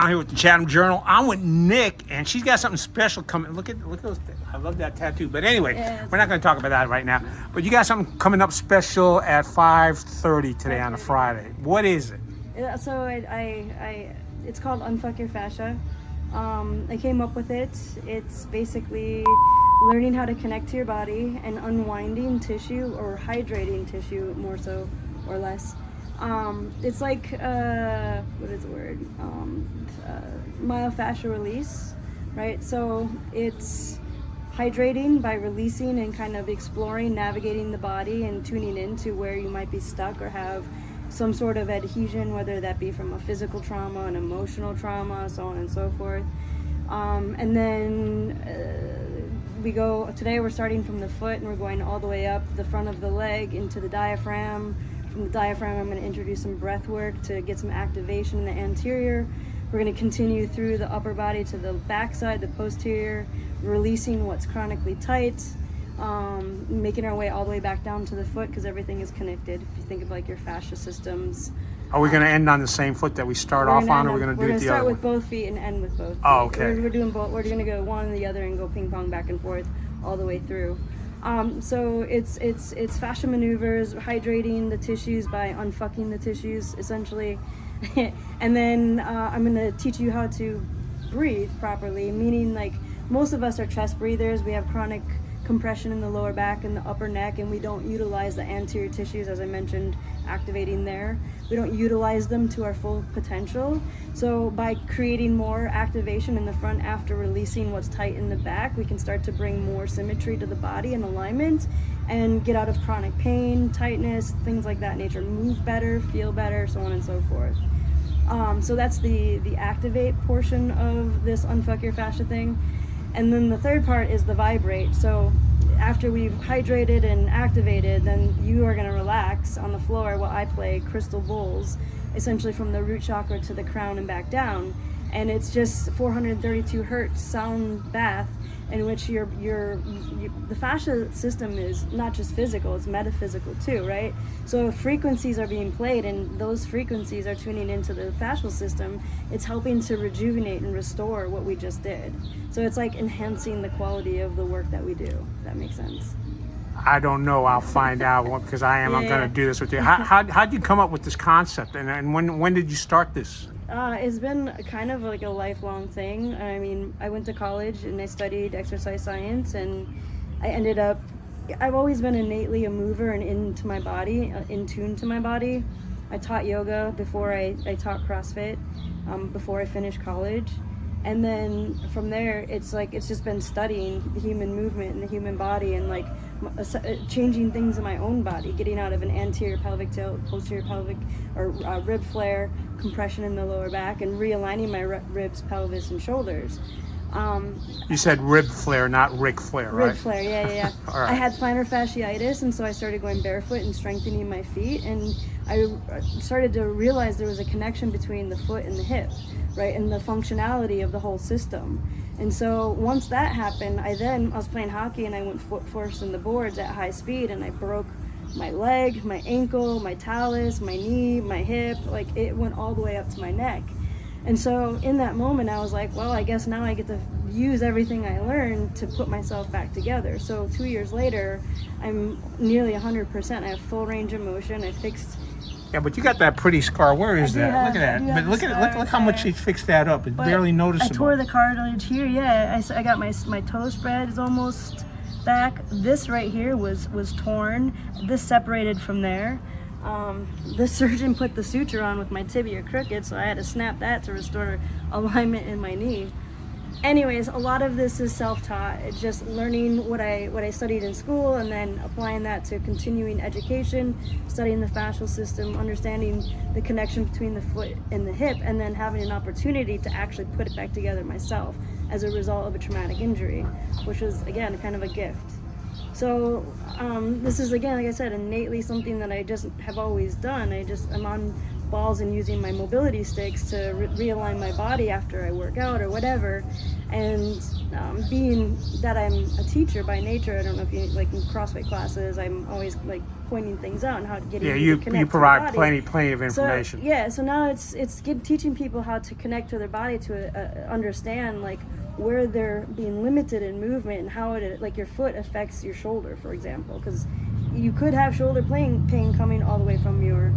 I'm here with the Chatham Journal. I'm with Nick, and she's got something special coming. Look at those. I love that tattoo. But anyway, we're not going to talk about that right now. But you got something coming up special at 5:30 today on a Friday. What is it? So it's called Unfuck Your Fascia. I came up with it. It's basically learning how to connect to your body and unwinding tissue or hydrating tissue, more so or less. It's like, what is the word? Myofascia release, right? So it's hydrating by releasing and kind of exploring, navigating the body and tuning into where you might be stuck or have some sort of adhesion, whether that be from a physical trauma, an emotional trauma, so on and so forth. And then today we're starting from the foot and we're going all the way up the front of the leg into the diaphragm. From the diaphragm, I'm going to introduce some breath work to get some activation in the anterior. We're going to continue through the upper body to the backside, the posterior, releasing what's chronically tight, making our way all the way back down to the foot because everything is connected. If you think of like your fascia systems. Are we going to end on the same foot that we start off on, or we're going to do it the other way? We're going to start with both feet and end with both feet. Oh, okay. We're doing both. We're going to go one and the other and go ping pong back and forth all the way through. So it's fascia maneuvers, hydrating the tissues by unfucking the tissues, essentially. And then I'm going to teach you how to breathe properly, meaning like most of us are chest breathers. We have chronic compression in the lower back and the upper neck, and we don't utilize the anterior tissues, as I mentioned, activating there. We don't utilize them to our full potential. So by creating more activation in the front after releasing what's tight in the back, we can start to bring more symmetry to the body and alignment and get out of chronic pain, tightness, things like that nature, move better, feel better, so on and so forth. So that's the activate portion of this Unfuck Your Fascia thing. And then the third part is the vibrate. So after we've hydrated and activated, then you are going to relax on the floor while I play crystal bowls, essentially from the root chakra to the crown and back down. And it's just 432 hertz sound bath in which the fascia system is not just physical, it's metaphysical too, right? So frequencies are being played and those frequencies are tuning into the fascial system. It's helping to rejuvenate and restore what we just did. So it's like enhancing the quality of the work that we do, if that makes sense. I don't know. I'll find out because I'm going to do this with you. How'd you come up with this concept, and when did you start this? It's been kind of like a lifelong thing. I mean, I went to college and I studied exercise science, and I've always been innately a mover and into my body, in tune to my body. I taught yoga before I taught CrossFit, before I finished college. And then from there, it's just been studying the human movement and the human body and like changing things in my own body, getting out of an anterior pelvic tilt, posterior pelvic or rib flare, compression in the lower back, and realigning my ribs, pelvis, and shoulders. You said rib flare, not Ric Flair, right? Rib flare, yeah. All right. I had plantar fasciitis, and so I started going barefoot and strengthening my feet, and I started to realize there was a connection between the foot and the hip, right, and the functionality of the whole system. And so once that happened, I was playing hockey, and I went foot first in the boards at high speed, and I broke my leg, my ankle, my talus, my knee, my hip, like it went all the way up to my neck. And so in that moment, I was like, well, I guess now I get to use everything I learned to put myself back together. So 2 years later, I'm nearly 100%. I have full range of motion. I fixed. Yeah, but you got that pretty scar. Where is that? Look at that. But look how much she fixed that up. It's barely noticeable. I tore the cartilage here. Yeah, I got my toe spread is almost back. This right here was torn. This separated from there. The surgeon put the suture on with my tibia crooked, so I had to snap that to restore alignment in my knee. Anyways, a lot of this is self-taught. It's just learning what I studied in school and then applying that to continuing education, studying the fascial system, understanding the connection between the foot and the hip, and then having an opportunity to actually put it back together myself as a result of a traumatic injury, which was, again, kind of a gift. So this is, again, like I said, innately something that I just have always done. I'm on balls and using my mobility sticks to realign my body after I work out or whatever. And being that I'm a teacher by nature, I don't know if you like in CrossFit classes, I'm always like pointing things out and how to get you provide plenty of information. So now it's teaching people how to connect to their body to understand like where they're being limited in movement and how it, like your foot affects your shoulder, for example, because you could have shoulder pain coming all the way from your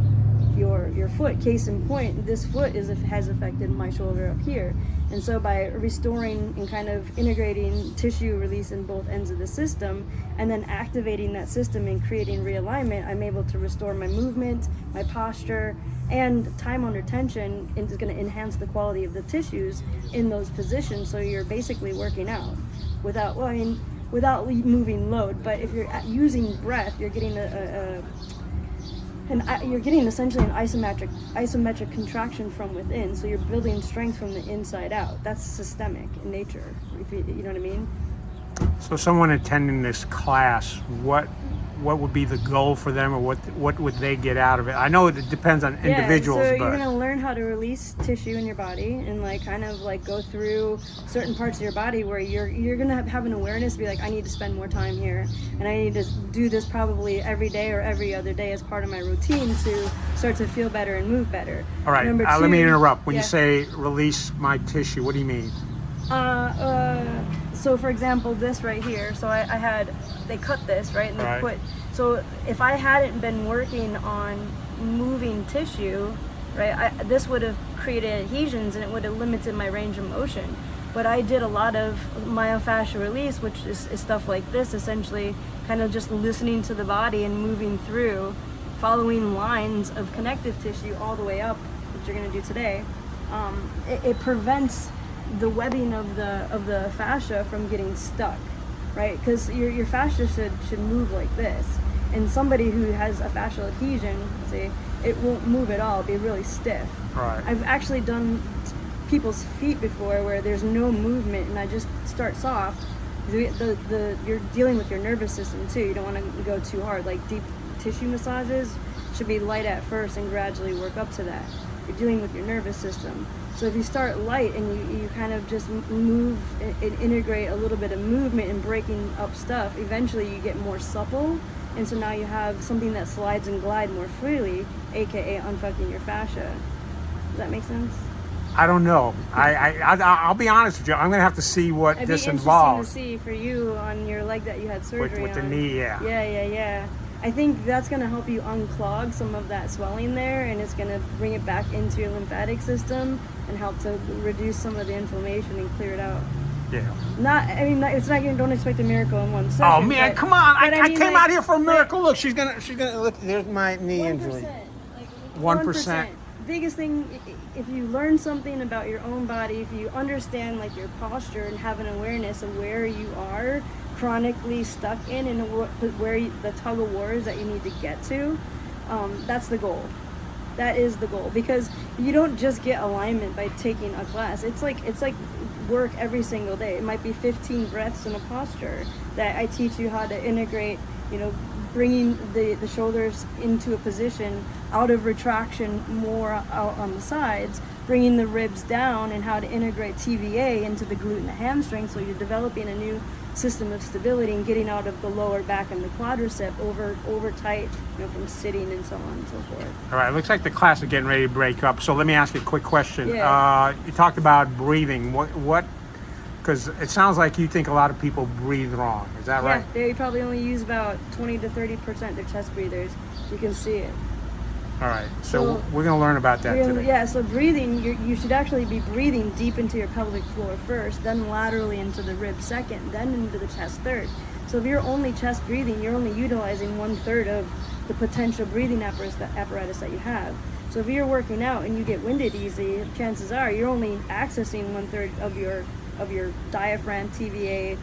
foot. Case in point, this foot has affected my shoulder up here. And so by restoring and kind of integrating tissue release in both ends of the system and then activating that system and creating realignment, I'm able to restore my movement, my posture, and time under tension is going to enhance the quality of the tissues in those positions. So you're basically working out without moving load. But if you're using breath, you're getting you're getting essentially an isometric contraction from within. So you're building strength from the inside out. That's systemic in nature, if you know what I mean. So someone attending this class, what would be the goal for them, or what would they get out of it? I know it depends on individuals, so but you're gonna learn how to release tissue in your body and like kind of like go through certain parts of your body where you're gonna have an awareness, be like, I need to spend more time here, and I need to do this probably every day or every other day as part of my routine to start to feel better and move better. All right, let me interrupt. When you say release my tissue, what do you mean? So for example, this right here, so they cut this, right? And they put, so if I hadn't been working on moving tissue, right, this would have created adhesions and it would have limited my range of motion. But I did a lot of myofascia release, which is stuff like this, essentially kind of just listening to the body and moving through, following lines of connective tissue all the way up, which you're gonna do today. It prevents the webbing of the fascia from getting stuck, right? Because your fascia should move like this, and somebody who has a fascial adhesion, say, it won't move at all, it'll be really stiff. Right. I've actually done people's feet before where there's no movement, and I just start soft. You're dealing with your nervous system too. You don't want to go too hard. Like deep tissue massages should be light at first and gradually work up to that. You're dealing with your nervous system. So if you start light and you kind of just move and integrate a little bit of movement and breaking up stuff, eventually you get more supple, and so now you have something that slides and glides more freely, aka unfucking your fascia. Does that make sense? I don't know. I'll be honest with you. I'm gonna have to see what this involves. It'd be interesting to see for you on your leg that you had surgery with the on. knee, yeah. Yeah. I think that's going to help you unclog some of that swelling there, and it's going to bring it back into your lymphatic system and help to reduce some of the inflammation and clear it out. Yeah. It's not. Don't expect a miracle in one session. Oh man, come on! I came out here for a miracle. Like, look, she's gonna look. There's my knee 1%, injury. Like 1%. Biggest thing, if you learn something about your own body, if you understand like your posture and have an awareness of where you are chronically stuck in and where the tug of war is that you need to get to, that's the goal. That is the goal, because you don't just get alignment by taking a class. It's like work every single day. It might be 15 breaths in a posture that I teach you how to integrate, bringing the shoulders into a position out of retraction, more out on the sides, bringing the ribs down, and how to integrate TVA into the glute and the hamstring, so you're developing a new system of stability and getting out of the lower back and the quadricep over tight, from sitting and so on and so forth. All right, looks like the class is getting ready to break up. So let me ask you a quick question. Yeah. You talked about breathing. What? Because it sounds like you think a lot of people breathe wrong. Is that right? Yeah, they probably only use about 20 to 30% their chest breathers. You can see it. All right, so we're going to learn about that today. Yeah, so breathing, you should actually be breathing deep into your pelvic floor first, then laterally into the ribs second, then into the chest third. So if you're only chest breathing, you're only utilizing 1/3 of the potential breathing apparatus that you have. So if you're working out and you get winded easy, chances are you're only accessing 1/3 of your diaphragm, TVA,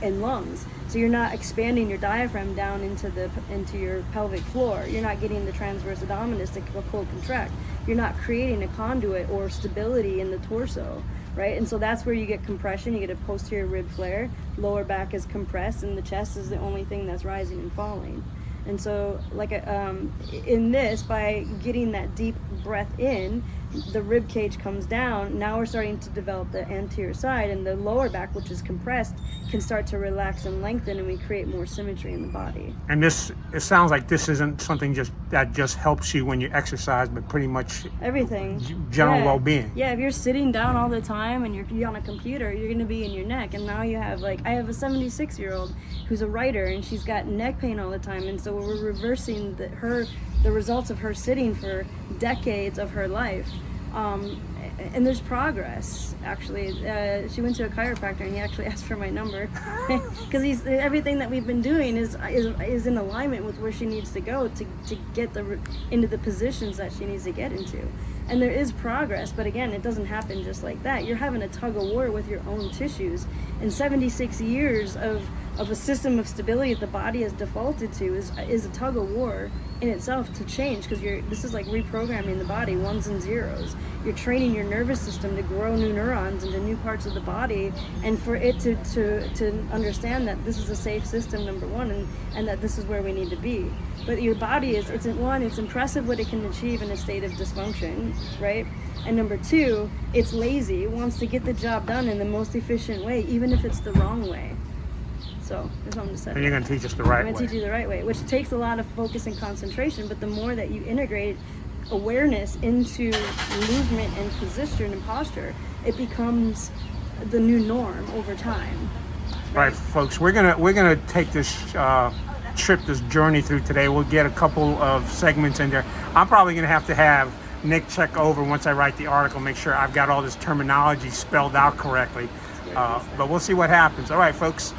and lungs. So you're not expanding your diaphragm down into your pelvic floor. You're not getting the transverse abdominis to pull contract. You're not creating a conduit or stability in the torso, right? And so that's where you get compression. You get a posterior rib flare. Lower back is compressed, and the chest is the only thing that's rising and falling. And so, like, in this, by getting that deep breath in, the rib cage comes down. Now we're starting to develop the anterior side, and the lower back, which is compressed, can start to relax and lengthen, and we create more symmetry in the body. And this, it sounds like this isn't something that just helps you when you exercise, but pretty much everything, general well-being. Yeah, if you're sitting down all the time and you're on a computer, you're going to be in your neck. And now you have, like, I have a 76-year-old who's a writer, and she's got neck pain all the time. And so we're reversing the results of her sitting for decades of her life. And there's progress, actually. She went to a chiropractor, and he actually asked for my number because everything that we've been doing is in alignment with where she needs to go to get into the positions that she needs to get into. And there is progress, but again, it doesn't happen just like that. You're having a tug of war with your own tissues, and 76 years of a system of stability that the body has defaulted to is a tug of war in itself to change, because this is like reprogramming the body, ones and zeros. You're training your nervous system to grow new neurons into new parts of the body, and for it to understand that this is a safe system, number one, and that this is where we need to be. But your body it's impressive what it can achieve in a state of dysfunction, right? And number two, it's lazy. It wants to get the job done in the most efficient way, even if it's the wrong way. So there's something to say. And you're going to teach us the right way. I'm going to teach you the right way, which takes a lot of focus and concentration. But the more that you integrate awareness into movement and position and posture, it becomes the new norm over time. Right, folks. We're gonna take this trip, this journey through today. We'll get a couple of segments in there. I'm probably going to have Nick check over once I write the article, make sure I've got all this terminology spelled out correctly. But we'll see what happens. All right, folks.